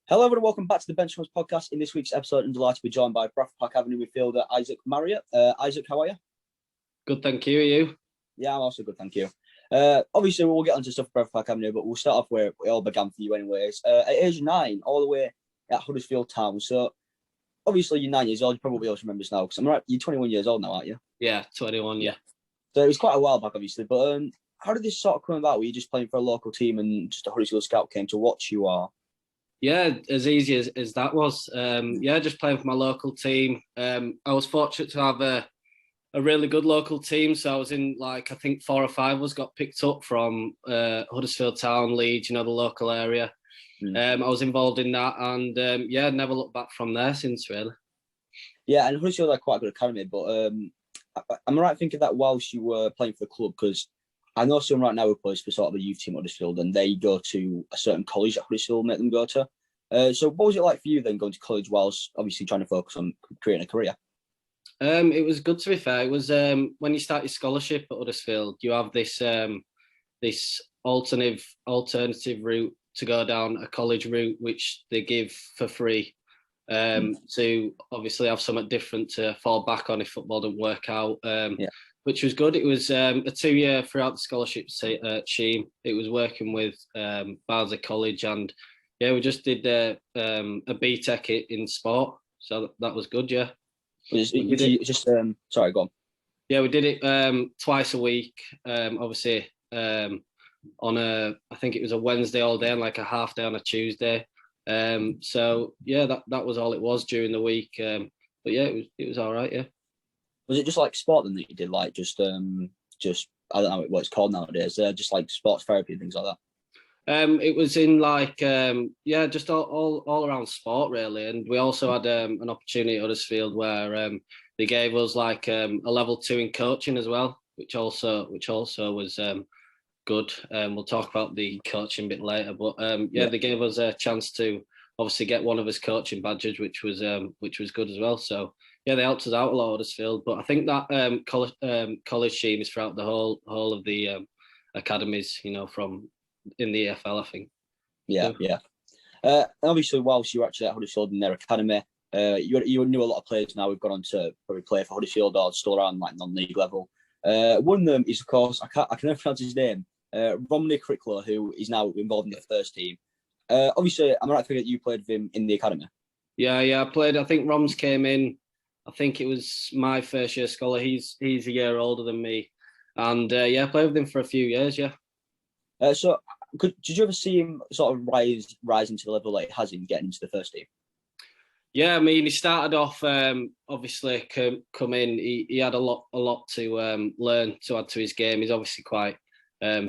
Hello everyone, welcome back to the Benchwarmers Podcast. In this week's episode, I'm delighted to be joined by Bradford Park Avenue midfielder Isaac Marriott. Isaac, how are you? Good, thank you. Are you? Yeah, I'm also good, thank you. Obviously, we'll get onto stuff for Bradford Park Avenue, but we'll start off where it all began for you anyways. At age 9, all the way at Huddersfield Town. So, obviously, you're 9 years old, you probably also remember this now, because I'm right, you're 21 years old now, aren't you? Yeah, 21, yeah. So, it was quite a while back, obviously, but how did this sort of come about? Were you just playing for a local team and just a Huddersfield scout came to watch you, or...? Yeah, as easy as that was. Just playing for my local team. I was fortunate to have a really good local team. So I was in, I think 4 or 5 of us got picked up from Huddersfield Town, Leeds, the local area. I was involved in that and, never looked back from there since, really. Yeah, and Huddersfield had quite a good academy, but am I right thinking that whilst you were playing for the club, because I know someone right now who plays for sort of the youth team at Huddersfield and they go to a certain college that Huddersfield make them go to. So what was it like for you then going to college whilst obviously trying to focus on creating a career? It was good, to be fair. It was when you start your scholarship at Huddersfield, you have this this alternative route to go down, a college route, which they give for free to obviously have something different to fall back on if football doesn't work out. Which was good. It was a 2-year throughout the scholarship scheme. It was working with Barnsley College, and we just did a BTEC in sport, so that was good. Yeah, sorry, go on. Yeah, we did it twice a week. Obviously, on I think it was a Wednesday all day and like a half day on a Tuesday. That was all it was during the week. But yeah, it was all right. Yeah. Was it just like sport then that you did, like just I don't know what it's called nowadays, just like sports therapy and things like that? It was in just all around sport really, and we also had an opportunity at Huddersfield where they gave us a level 2 in coaching as well, which also was good. We'll talk about the coaching bit later, but they gave us a chance to obviously get one of his coaching badges, which was good as well. So. Yeah, they helped us out a lot, Huddersfield. But I think that college team is throughout the whole of the academies, from in the EFL, I think. Yeah. Obviously, whilst you were actually at Huddersfield in their academy, you knew a lot of players now who've gone on to probably play for Huddersfield or still around non-league level. One of them is, of course, I can never pronounce his name, Romney Crickler, who is now involved in the first team. Obviously, I'm right to think that you played with him in the academy. Yeah, I played. I think Roms came in. I think it was my first year scholar. He's a year older than me, and I played with him for a few years. Yeah. So, did you ever see him sort of rise into the level that he has in getting into the first team? Yeah, I mean, he started off obviously come in. He had a lot to learn to add to his game. He's obviously quite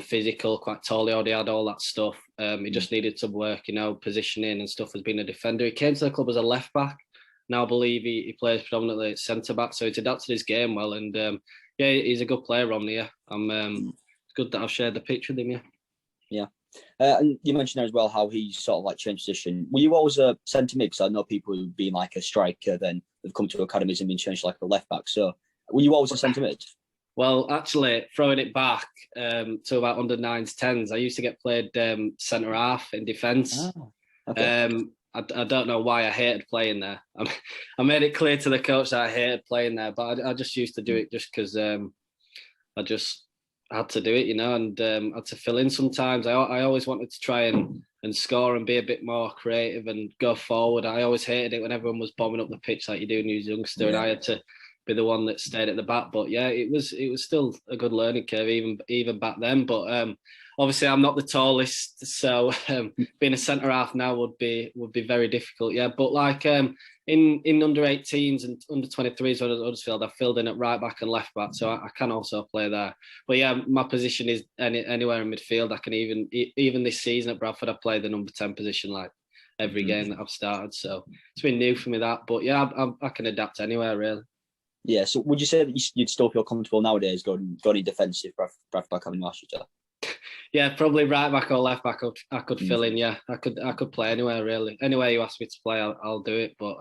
physical, quite tall. He already had all that stuff. He just needed some work, positioning and stuff as being a defender. He came to the club as a left back. Now I believe he plays predominantly at centre back, so he's adapted his game well, and he's a good player, Romney. Yeah, it's good that I've shared the pitch with him. Yeah. And you mentioned there as well how he sort of changed position. Were you always a centre mid? I know people who've been a striker, then they've come to academies and been changed to a left back. So were you always a centre mid? Well, actually, throwing it back to about under 9s, 10s, I used to get played centre half in defence. Oh, okay. I don't know why I hated playing there. I made it clear to the coach that I hated playing there, but I just used to do it just because I just had to do it, and had to fill in sometimes. I always wanted to try and score and be a bit more creative and go forward. I always hated it when everyone was bombing up the pitch like you do when you're a youngster, and I had to be the one that stayed at the back. But yeah, it was still a good learning curve even back then. But obviously, I'm not the tallest, so being a centre half now would be very difficult. Yeah, but in under 18s and under 23s when I was at Huddersfield, I filled in at right back and left back, so I can also play there. But yeah, my position is anywhere in midfield. I can even this season at Bradford, I played the number 10 position every game that I've started. So it's been new for me that, but yeah, I can adapt anywhere really. Yeah. So would you say that you'd still feel comfortable nowadays going defensive Bradford Park Avenue? Yeah, probably right back or left back. I could fill in. Yeah, I could play anywhere really. Anywhere you ask me to play, I'll do it. But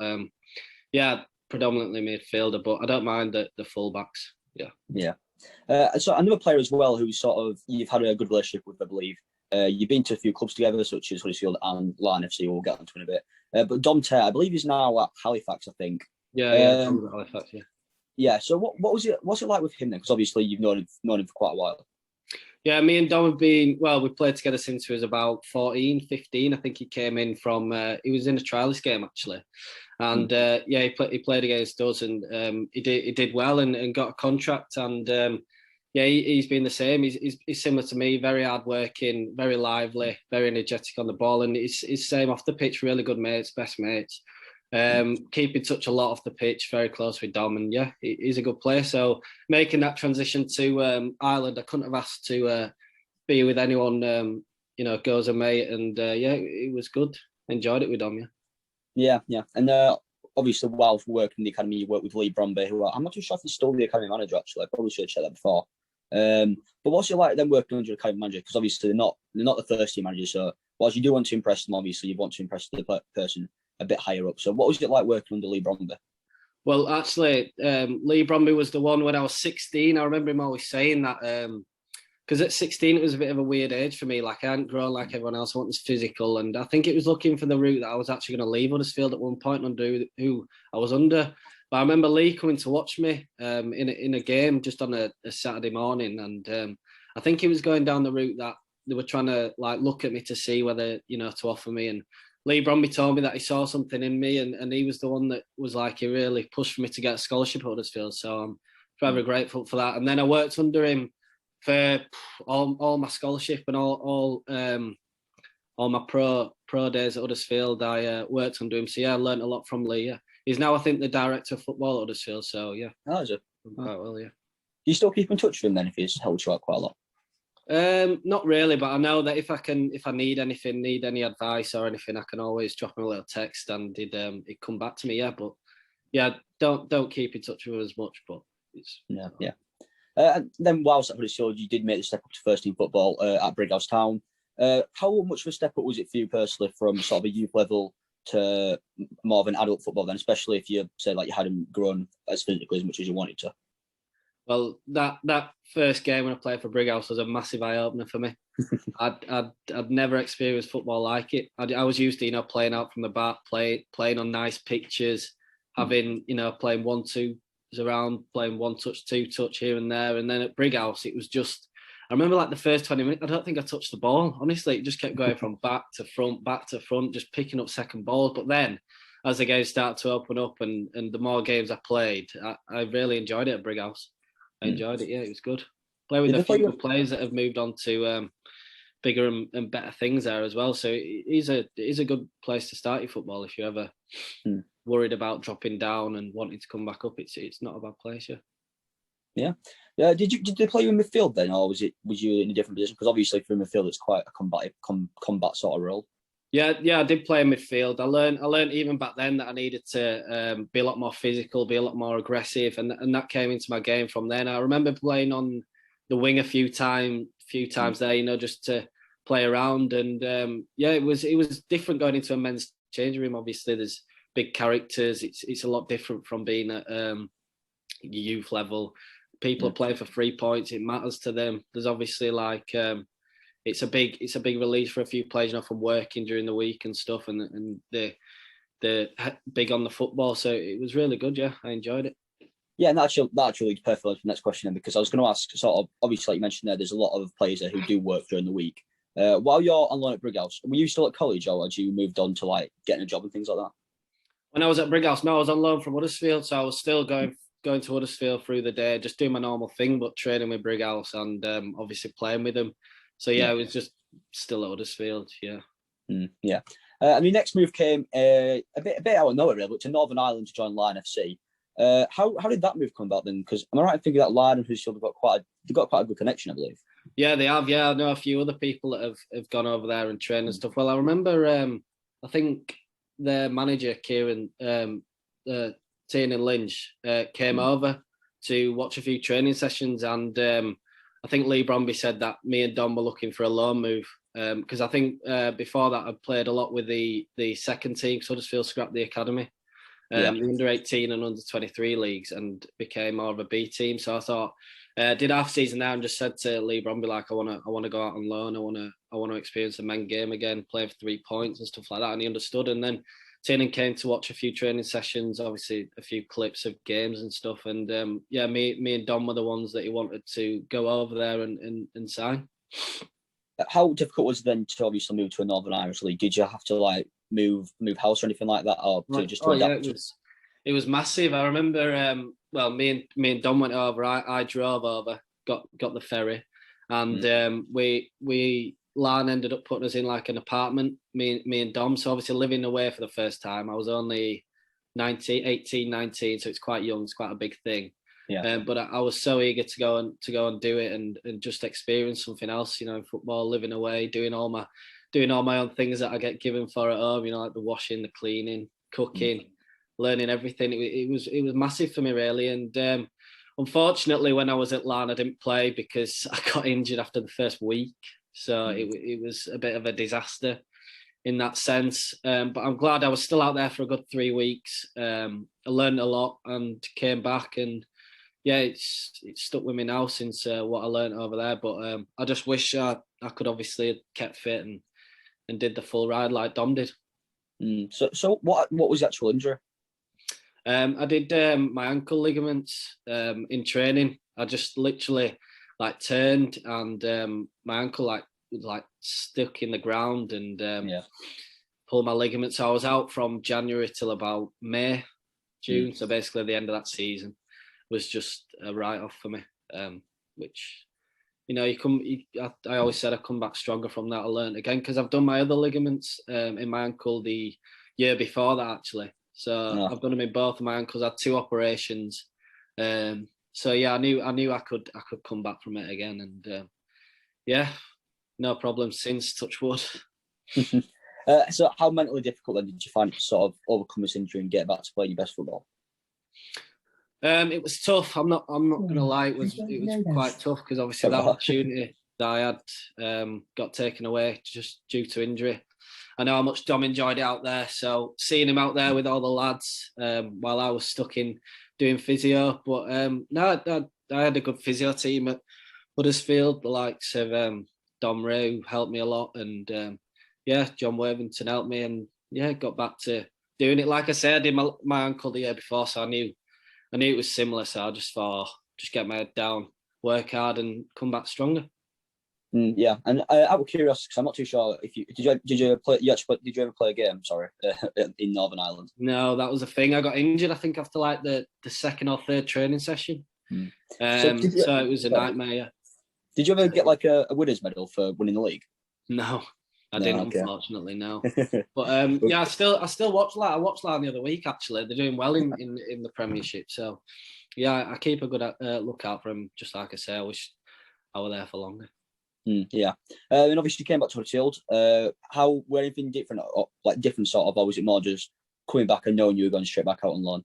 predominantly midfielder. But I don't mind the full backs. Yeah. Yeah. So another player as well who you've had a good relationship with, I believe, You've been to a few clubs together, such as Huddersfield and Larne FC. We'll get onto in a bit. But Dom Terr, I believe he's now at Halifax, I think. Yeah, Dom's at Halifax, yeah. Yeah, so what's it like with him then? Because obviously you've known him for quite a while. Yeah, me and Dom have been, we played together since he was about 14, 15. I think he came in from, he was in a trialist game actually. And he played against us and he did well and got a contract. And he's been the same. He's similar to me, very hardworking, very lively, very energetic on the ball. And he's same off the pitch, really good mates, best mates. Keep in touch a lot off the pitch, very close with Dom, and he's a good player. So making that transition to Ireland, I couldn't have asked to be with anyone, go as a mate, and it was good. Enjoyed it with Dom, yeah. And obviously, while working in the academy, you worked with Lee Bromby, who I'm not too sure if he's still the academy manager. Actually, I probably should have said that before. But what's it like then working under the academy manager? Because obviously they're not the first team manager. So whilst you do want to impress them, obviously you want to impress the person a bit higher up. So what was it like working under Lee Bromby? Well, actually, Lee Bromby was the one when I was 16. I remember him always saying that because at 16 it was a bit of a weird age for me. Like I hadn't grown like everyone else. I wanted physical, and I think it was looking for the route that I was actually going to leave Huddersfield at one point under who I was under. But I remember Lee coming to watch me in a game just on a Saturday morning, and I think he was going down the route that they were trying to like look at me to see whether to offer me. And Lee Bromby told me that he saw something in me, and he was the one that was like, he really pushed for me to get a scholarship at Huddersfield. So I'm forever grateful for that. And then I worked under him for all my scholarship and all my pro days at Huddersfield. I worked under him. So I learned a lot from Lee. Yeah. He's now, I think, the director of football at Huddersfield. So yeah. Oh, is it? Quite well, yeah. Do you still keep in touch with him then if he's helped you out quite a lot? Not really, but I know that if I need anything, need any advice or anything, I can always drop him a little text and he'd come back to me. Yeah, but don't keep in touch with him as much. But it's And then whilst at Huddersfield, you did make the step up to first team football at Brighouse Town. How much of a step up was it for you personally from sort of a youth level to more of an adult football then, especially if you say like you hadn't grown as physically as much as you wanted to? Well, that first game when I played for Brighouse was a massive eye opener for me. I'd never experienced football like it. I was used to playing out from the back, playing on nice pitches, having playing 1-2s around, playing one touch, two touch here and there, and then at Brighouse it was just. I remember like the first 20 minutes, I don't think I touched the ball. Honestly, it just kept going from back to front, just picking up second balls. But then, as the games started to open up and the more games I played, I really enjoyed it at Brighouse. I enjoyed it, it was good. Play with a few good players that have moved on to bigger and better things there as well. So it is a good place to start your football if you're ever worried about dropping down and wanting to come back up. It's not a bad place, Yeah. Did they play you in midfield then, or was you in a different position? Because obviously for midfield, it's quite a combat sort of role. Yeah, I did play in midfield. I learned even back then that I needed to be a lot more physical, be a lot more aggressive, and that came into my game from then. I remember playing on the wing a few times there, just to play around, and it was different going into a men's changing room. Obviously, there's big characters. It's a lot different from being at youth level. People are playing for 3 points. It matters to them. There's obviously like it's a big release for a few players, from working during the week and stuff, and they're big on the football. So it was really good. Yeah, I enjoyed it. Yeah, and that actually leads perfectly to the next question then, because I was going to ask sort of obviously like you mentioned there's a lot of players there who do work during the week. While you're on loan at Brighouse, were you still at college or had you moved on to like getting a job and things like that? When I was at Brighouse, no, I was on loan from Huddersfield, so I was still going to Huddersfield throh the day, just doing my normal thing, but training with Brighouse and obviously playing with them. So it was just still at Huddersfield. Yeah. And your next move came a bit out of nowhere, really, but to Northern Ireland to join Larne FC. How did that move come about then? Because am I right in thinking that Larne and Huddersfield have got quite a good connection, I believe. Yeah, they have. Yeah, I know a few other people that have gone over there and trained and stuff. Well, I remember, I think their manager Kieran Tiernan Lynch came over to watch a few training sessions, and I think Lee Bromby said that me and Don were looking for a loan move because I think before that I'd played a lot with the second team, so Huddersfield scrapped the academy, the under 18 and under 23 leagues, and became more of a B team. So I thought Did half season there and just said to Lee Bromby, like, I want to go out on loan. I want to experience a men game again, play for 3 points and stuff like that. And he understood. And then Tiernan came to watch a few training sessions, obviously a few clips of games and stuff. And me and Dom were the ones that he wanted to go over there and sign. How difficult was it then to obviously move to a Northern Irish league? Did you have to like move house or anything like that, or just to adapt? Yeah, it was massive. I remember. Me and Dom went over. I drove over, got the ferry, and we Larne ended up putting us in like an apartment. Me and Dom. So obviously living away for the first time. I was only 18, 19, so it's quite young. It's quite a big thing. Yeah. But I was so eager to go and do it and just experience something else. You know, in football, living away, doing all my own things that I get given for at home. You know, like the washing, the cleaning, cooking, learning everything. It was massive for me, really. And unfortunately, when I was at Larne, I didn't play because I got injured after the first week. So it was a bit of a disaster in that sense. But I'm glad I was still out there for a good 3 weeks. I learned a lot and came back, and yeah, it's stuck with me now since what I learned over there. But I just wish I could obviously have kept fit and did the full ride like Dom did. So what was the actual injury? I did my ankle ligaments in training. I just literally like turned and my ankle was stuck in the ground and pulled my ligaments. So I was out from January till about May, June. So basically the end of that season was just a write-off for me, which, you know, I always said I'd come back stronger from that. I learned again because I've done my other ligaments in my ankle the year before that, actually. So I've done them in both of my ankles. I had 2 operations. So yeah, I knew I could come back from it again, and no problem since, touch wood. So how mentally difficult then did you find it to sort of overcome this injury and get back to playing your best football? It was tough. I'm not gonna lie. It was quite tough because obviously that opportunity that I had got taken away just due to injury. I know how much Dom enjoyed it out there. So seeing him out there with all the lads while I was stuck in doing physio. But I had a good physio team at Huddersfield, the likes of Dom Ray, who helped me a lot, and John Worthington helped me, and got back to doing it. Like I said, I did my ankle the year before, so I knew it was similar. So I just thought, just get my head down, work hard, and come back stronger. Yeah, and out of curiosity, because I'm not too sure if did you ever play a game? Sorry, in Northern Ireland. No, that was a thing. I got injured, I think, after like the second or third training session. So it was a nightmare. Yeah. Did you ever get like a winners medal for winning the league? No, I didn't. Okay. Unfortunately, no. But I still watch Larne. I watched Larne the other week. Actually, they're doing well in the Premiership. So yeah, I keep a good lookout for them. Just like I say, I wish I were there for longer. Yeah, and obviously you came back to Huddersfield. How were anything different, like different sort of, or was it more just coming back and knowing you were going straight back out on loan?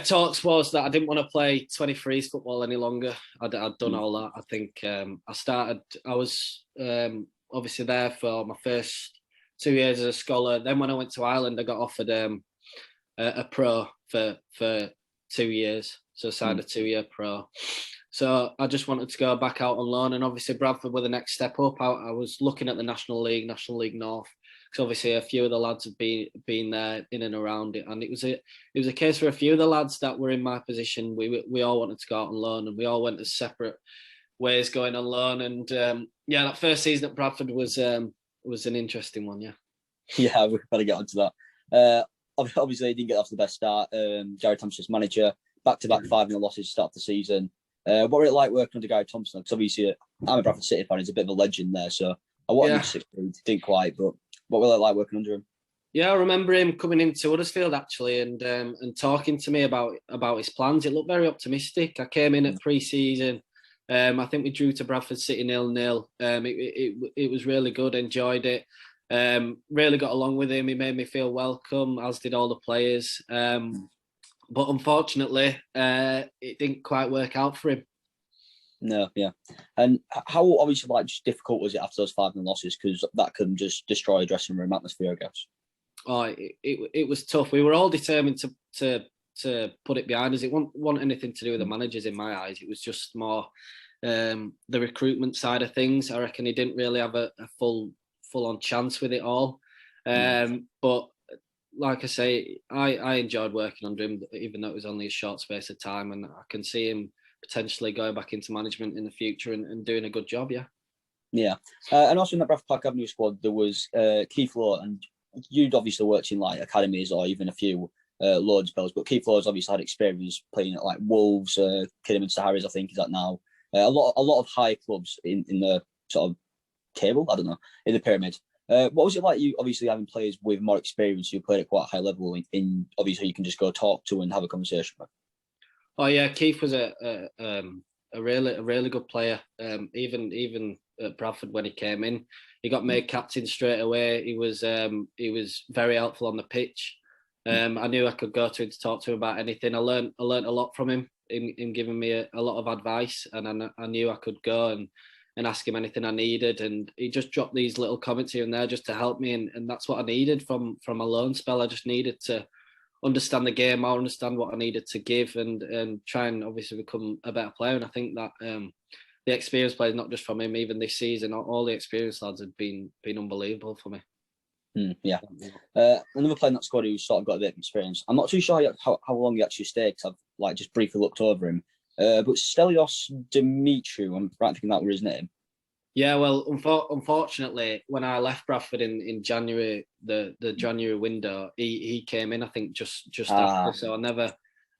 Talks was that I didn't want to play 23s football any longer. I'd done all that. I think I was obviously there for my first 2 years as a scholar. Then when I went to Ireland, I got offered a pro for 2 years. So I signed a 2-year pro. So I just wanted to go back out on loan, and obviously Bradford were the next step up. I was looking at the National League North, because obviously a few of the lads have been there in and around it, and it was a case for a few of the lads that were in my position. We all wanted to go out on loan, and we all went as separate ways going on loan. And that first season at Bradford was an interesting one. Yeah, we've got to get onto that. Obviously, he didn't get off to the best start. Gary Thompson's manager, back-to-back 5-0 losses to start the season. What were it like working under Gary Thompson? Because obviously, I'm a Bradford City fan. He's a bit of a legend there, so I wanted him to succeed. Didn't quite, but what were it like working under him? Yeah, I remember him coming into Huddersfield actually, and talking to me about his plans. It looked very optimistic. I came in at pre-season. I think we drew to Bradford City 0-0. It was really good. Enjoyed it. Really got along with him. He made me feel welcome, as did all the players. But unfortunately, it didn't quite work out for him. No, yeah. And how obviously just difficult was it after those 5-0 losses? Because that can just destroy a dressing room atmosphere, I guess. Oh, it was tough. We were all determined to to put it behind us. It wasn't anything to do with the managers in my eyes. It was just more the recruitment side of things. I reckon he didn't really have a full on chance with it all. But like I say, I enjoyed working under him, even though it was only a short space of time, and I can see him potentially going back into management in the future and doing a good job. Yeah. And also in the Bradford Park Avenue squad, there was Keith Law, and you'd obviously worked in like academies or even a few loan spells, but Keith Law's obviously had experience playing at like Wolves, Kidderminster Harriers, I think is at now. A lot of high clubs in the sort of table, I don't know, in the pyramid. What was it like, you obviously having players with more experience who played at quite a high level in obviously you can just go talk to and have a conversation with? Oh yeah, Keith was a really good player. Even at Bradford when he came in, he got made captain straight away. He was very helpful on the pitch. I knew I could go to him to talk to him about anything. I learned a lot from him in giving me a lot of advice, and I knew I could go and ask him anything I needed. And he just dropped these little comments here and there just to help me, and that's what I needed from a loan spell. I just needed to understand the game, I understand what I needed to give, and try and obviously become a better player. And I think that the experienced players, not just from him, even this season, all the experienced lads have been unbelievable for me. Yeah. Another player in that squad who's sort of got a bit of experience. I'm not too sure how long he actually stayed, because I've like just briefly looked over him. But Stelios Dimitriou, I'm right thinking that was his name. Yeah, well, unfortunately, when I left Bradford in January, the January window, he came in, I think, just after. So I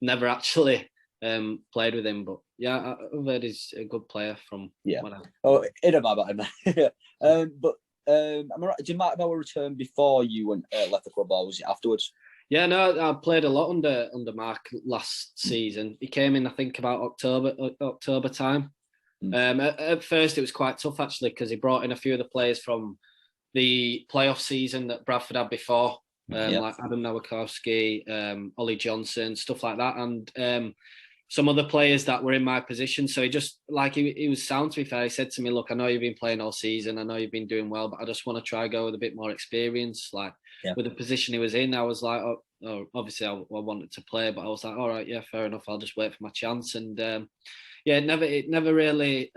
never actually played with him. But yeah, I've heard he's a good player from when I... Oh, it about him. But am I right? Did Mark Bauer return before you left the club, or was it afterwards? Yeah, no, I played a lot under Mark last season. He came in, I think, about October time. At first, it was quite tough actually, because he brought in a few of the players from the playoff season that Bradford had before, like Adam Nowakowski, Ollie Johnson, stuff like that, and some other players that were in my position. So he just he was sound, to be fair. He said to me, "Look, I know you've been playing all season. I know you've been doing well, but I just want to try go with a bit more experience." With the position he was in, I was like, "Oh, obviously I wanted to play, but I was like, all right, yeah, fair enough. I'll just wait for my chance." And it never really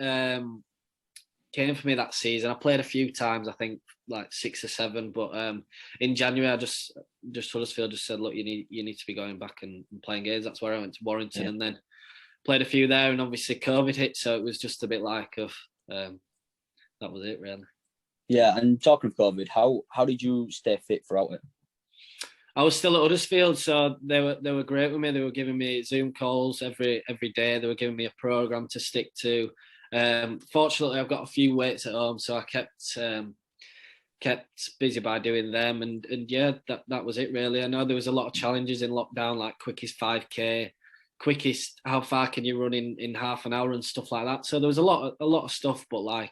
came for me that season. I played a few times, I think like 6 or 7, but in January I just Huddersfield just said, look, you need to be going back and playing games. That's where I went to Warrington, and then played a few there, and obviously COVID hit, so it was just a bit like that was it really. Yeah, and talking of COVID, how did you stay fit throughout it? I was still at Huddersfield, so they were great with me. They were giving me Zoom calls every day. They were giving me a program to stick to. Fortunately, I've got a few weights at home, so I kept busy by doing them. And yeah, that was it really. I know there was a lot of challenges in lockdown, like quickest 5K, quickest how far can you run in half an hour and stuff like that. So there was a lot of stuff, but like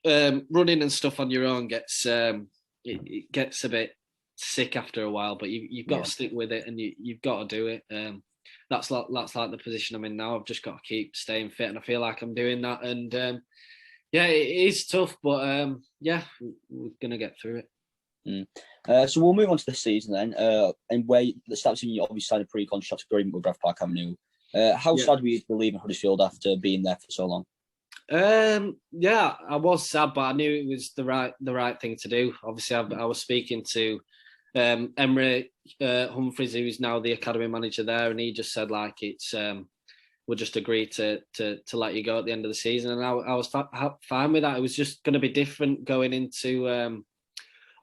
running and stuff on your own gets it gets a bit sick after a while, but you've got to stick with it, and you've got to do it. That's like the position I'm in now. I've just got to keep staying fit, and I feel like I'm doing that. And it is tough, but we're gonna get through it. So we'll move on to the season then, and where the start season you obviously signed a pre-contract agreement with Bradford Park Avenue. How sad were you to be leaving Huddersfield after being there for so long? I was sad, but I knew it was the right thing to do. Obviously, I was speaking to Emery Humphreys, who's now the academy manager there, and he just said like it's we'll just agree to let you go at the end of the season, and I was fine with that. It was just going to be different going into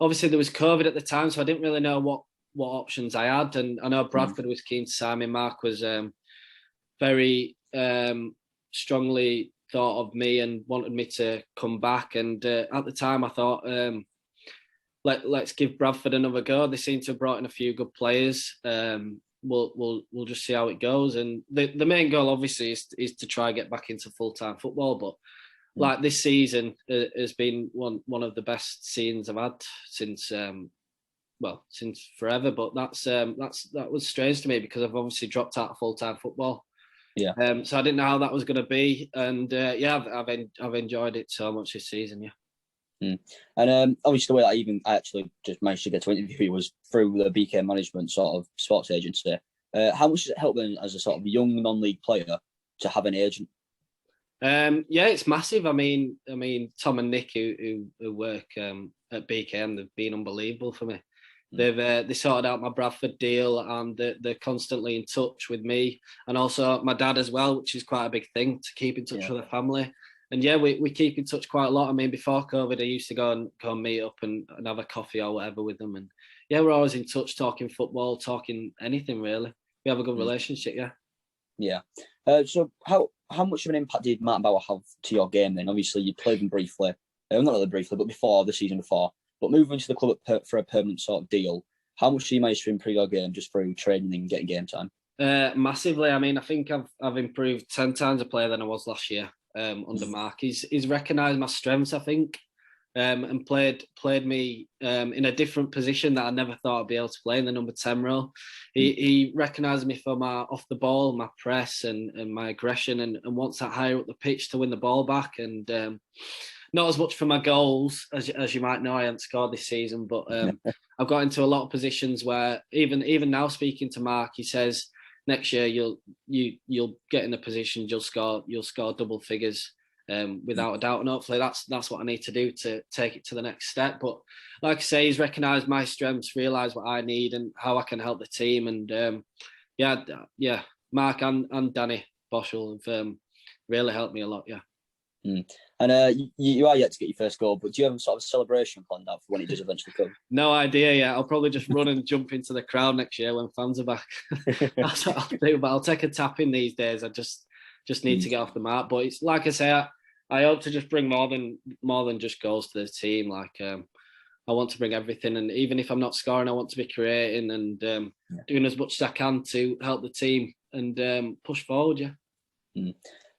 obviously there was COVID at the time, so I didn't really know what options I had, and I know Bradford was keen to sign me. Mark was very strongly thought of me and wanted me to come back, and at the time I thought let's give Bradford another go. They seem to have brought in a few good players. We'll just see how it goes, and the main goal obviously is to try and get back into full-time football. But like this season has been one of the best seasons I've had since forever. But that was strange to me, because I've obviously dropped out of full-time football. Yeah. So I didn't know how that was going to be, and I've enjoyed it so much this season. Yeah. And obviously the way I actually just managed to get to interview you was through the BK Management sort of sports agency. How much does it help then as a sort of young non-league player to have an agent? Yeah, it's massive. I mean, Tom and Nick who work at BKM, they've been unbelievable for me. They sorted out my Bradford deal, and they're constantly in touch with me, and also my dad as well, which is quite a big thing to keep in touch with the family. And yeah, we keep in touch quite a lot. I mean, before COVID, I used to go and meet up and have a coffee or whatever with them. And yeah, we're always in touch, talking football, talking anything really. We have a good relationship, yeah. Yeah. So how much of an impact did Martin Bauer have to your game then? Obviously, you played him briefly, not really briefly, but before the season before. But moving to the club for a permanent sort of deal, how much do you manage to improve your game just through training and getting game time? Massively. I mean, I think I've improved 10 times a player than I was last year under Mark. He's recognised my strengths, I think, and played me in a different position that I never thought I'd be able to play in the number 10 role. He recognised me for my off the ball, my press and my aggression, and wants that higher up the pitch to win the ball back. And not as much for my goals, as you might know, I haven't scored this season, but I've got into a lot of positions where even now speaking to Mark, he says next year you'll get in a position you'll score double figures without a doubt, and hopefully that's what I need to do to take it to the next step. But like I say, he's recognised my strengths, realised what I need and how I can help the team, and Mark and Danny Boschel have really helped me a lot. And you are yet to get your first goal, but do you have a sort of celebration planned out for when it does eventually come? No idea yet. I'll probably just run and jump into the crowd next year when fans are back. That's what I'll do. But I'll take a tap in these days. I just need to get off the mark. But it's like I say, I hope to just bring more than just goals to the team. Like I want to bring everything, and even if I'm not scoring, I want to be creating and doing as much as I can to help the team and push forward. Yeah.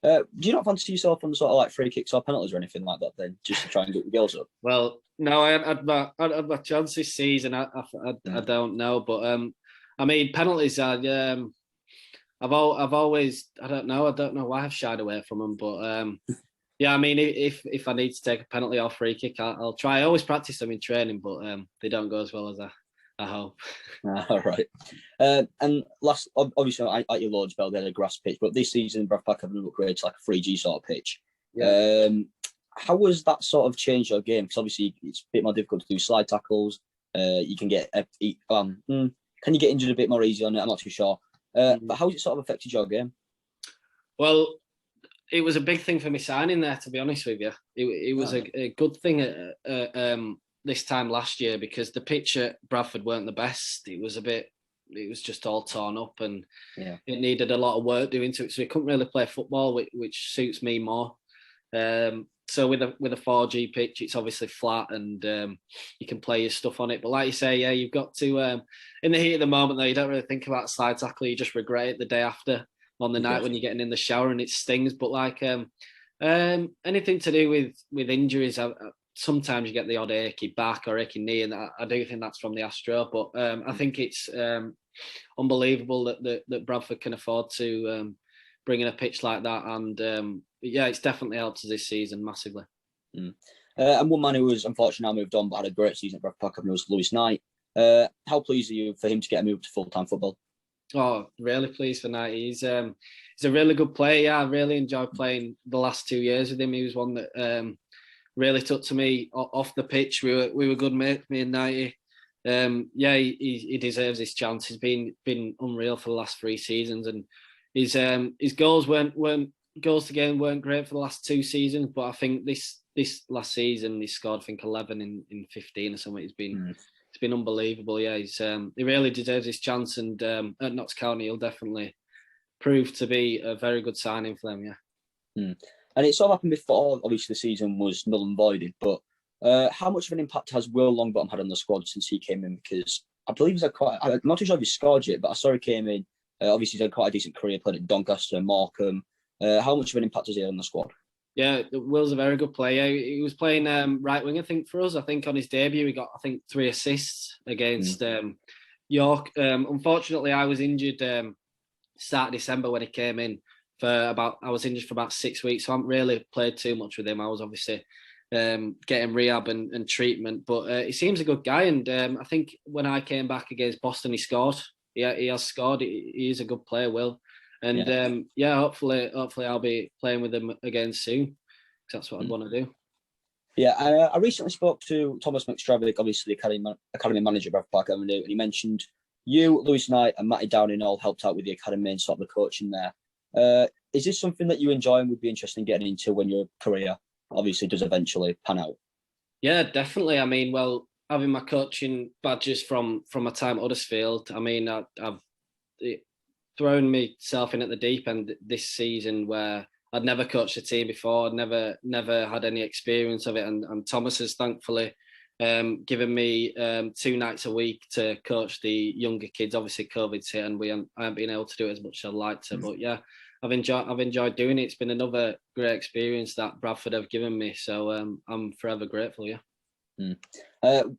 Do you not fancy yourself on sort of like free kicks or penalties or anything like that then, just to try and get the goals up? Well, no, I had my chance this season. I don't know, but I mean penalties. I've always I don't know why I've shied away from them, but yeah, I mean if I need to take a penalty or free kick, I'll try. I always practice them in training, but they don't go as well as I hope. All right. And last, obviously, at your Lord's Bell, they had a grass pitch, but this season, Bradford Park Avenue upgraded to like a 3G sort of pitch. Yeah. How was that sort of changed your game? Because obviously, it's a bit more difficult to do slide tackles. You can get can you get injured a bit more easy on it? I'm not too sure. But how has it sort of affected your game? Well, it was a big thing for me signing there, to be honest with you. It was a good thing this time last year, because the pitch at Bradford weren't the best. It was just all torn up, and it needed a lot of work doing to it. So we couldn't really play football, which suits me more. So with a 4G pitch, it's obviously flat and you can play your stuff on it. But like you say, yeah, you've got to in the heat of the moment though, you don't really think about slide tackle. You just regret it the day after on the night when you're getting in the shower and it stings. But like anything to do with injuries, sometimes you get the odd achy back or achy knee, and I do think that's from the Astro. But I think it's unbelievable that Bradford can afford to bring in a pitch like that, and it's definitely helped us this season massively. And one man who was unfortunately now moved on but had a great season at Bradford Park Avenue was Lewis Knight. How pleased are you for him to get a move to full-time football? Oh, really pleased for Knight. He's a really good player. Yeah, I really enjoyed playing the last 2 years with him. He was one that really took to me off the pitch. We were good mates, me and Knighty. He deserves his chance. He's been unreal for the last 3 seasons, and his goals goals to game weren't great for the last 2 seasons. But I think this last season he scored, I think 11 in 15 or something. It's been unbelievable. Yeah, he really deserves his chance, and at Notts County he'll definitely prove to be a very good signing for them. Yeah. And it sort of happened before, obviously, the season was null and voided. But how much of an impact has Will Longbottom had on the squad since he came in? Because I believe I'm not too sure if he scored yet, but I saw he came in. Obviously, he's had quite a decent career, played at Doncaster and Morecambe. How much of an impact has he had on the squad? Yeah, Will's a very good player. He was playing right wing, I think, for us. I think on his debut, he got, 3 assists against York. Unfortunately, I was injured start of December when he came in. I was injured for about 6 weeks, so I haven't really played too much with him. I was obviously getting rehab and treatment, but he seems a good guy. And I think when I came back against Boston, he scored he has scored. He is a good player, Will. And hopefully I'll be playing with him again soon, because that's what I'd want to do. Yeah, I recently spoke to Thomas McStravick, obviously the academy manager at Bradford Park Avenue, and he mentioned you, Lewis Knight, and Matty Downing all helped out with the academy and sort of the coaching there. Is this something that you enjoy and would be interested in getting into when your career obviously does eventually pan out? Yeah, definitely. I mean, well, having my coaching badges from my time at Huddersfield, I mean, I've thrown myself in at the deep end this season where I'd never coached a team before. I'd never had any experience of it. And Thomas has thankfully given me 2 nights a week to coach the younger kids. Obviously, COVID's hit and I haven't been able to do it as much as I'd like to. But yeah, I've enjoyed doing it. It's been another great experience that Bradford have given me. So I'm forever grateful, yeah.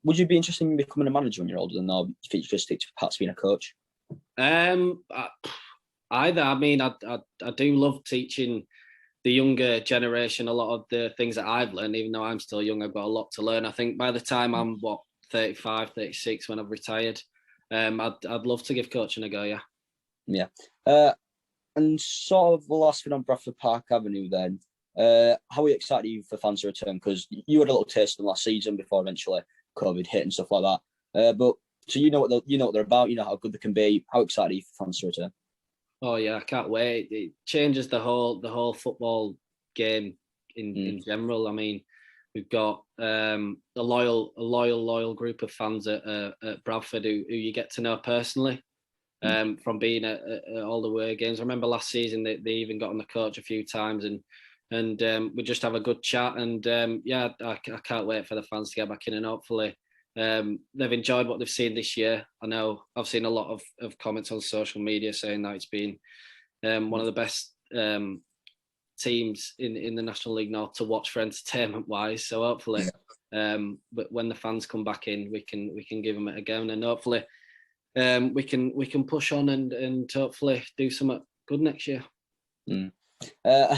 Would you be interested in becoming a manager when you're older than, or do you think you just stick to perhaps being a coach? Either. I mean, I do love teaching the younger generation a lot of the things that I've learned. Even though I'm still young, I've got a lot to learn. I think by the time I'm 35, 36 when I've retired, I'd love to give coaching a go. Yeah. And sort of the last thing on Bradford Park Avenue then, how are you excited for fans to return? Because you had a little taste of them last season before eventually COVID hit and stuff like that. But so you know what they're about. You know how good they can be. How excited are you for fans to return? Oh yeah, I can't wait. It changes the whole football game in general. I mean, we've got a loyal group of fans at Bradford who you get to know personally. From being at all the away games. I remember last season they even got on the coach a few times and we just have a good chat. And I can't wait for the fans to get back in, and hopefully they've enjoyed what they've seen this year. I know I've seen a lot of comments on social media saying that it's been one of the best teams in the National League now to watch for entertainment wise. So hopefully, but when the fans come back in, we can give them it again, and hopefully we can push on and hopefully do something good next year. And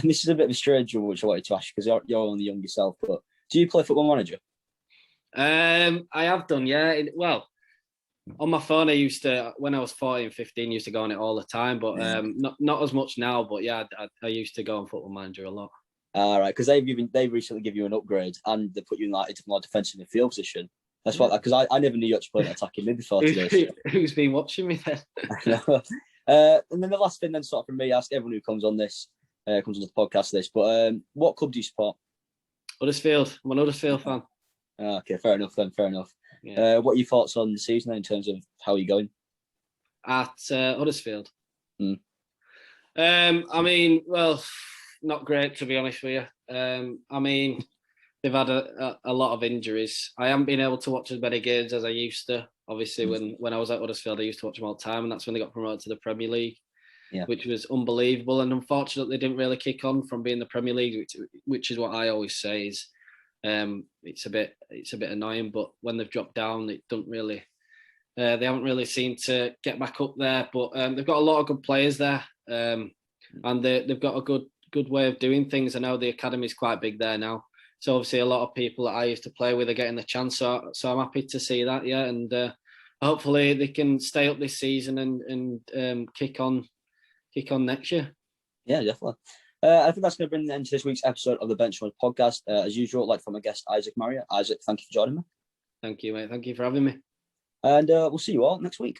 this is a bit of a strange one which I wanted to ask, because you're only young yourself, but do you play Football Manager? I have done, yeah. Well, on my phone I used to, when I was 14, 15, used to go on it all the time, but not as much now. But yeah, I used to go on Football Manager a lot. All right, because they recently give you an upgrade and they put you in like into more defensive midfield position. That's what, because I never knew you actually played attacking mid before today. Who's been watching me then? And then the last thing then sort of from me, I ask everyone who comes on the podcast this, but what club do you support? Huddersfield. I'm an Huddersfield fan. Okay, fair enough then, fair enough. Yeah. What are your thoughts on the season in terms of how you're going? At Huddersfield? I mean, well, not great to be honest with you. I mean, they've had a lot of injuries. I haven't been able to watch as many games as I used to. Obviously, when I was at Huddersfield, I used to watch them all the time, and that's when they got promoted to the Premier League, which was unbelievable. And unfortunately, they didn't really kick on from being the Premier League, which is what I always say is it's a bit annoying. But when they've dropped down, they haven't really seemed to get back up there. But they've got a lot of good players there, and they've got a good way of doing things. I know the academy is quite big there now. So obviously a lot of people that I used to play with are getting the chance. So I'm happy to see that, yeah. And hopefully they can stay up this season and kick on next year. Yeah, definitely. I think that's going to bring an end to this week's episode of the Benchwarmers Podcast. As usual, I'd like from my guest, Isaac Marriott. Isaac, thank you for joining me. Thank you, mate. Thank you for having me. And we'll see you all next week.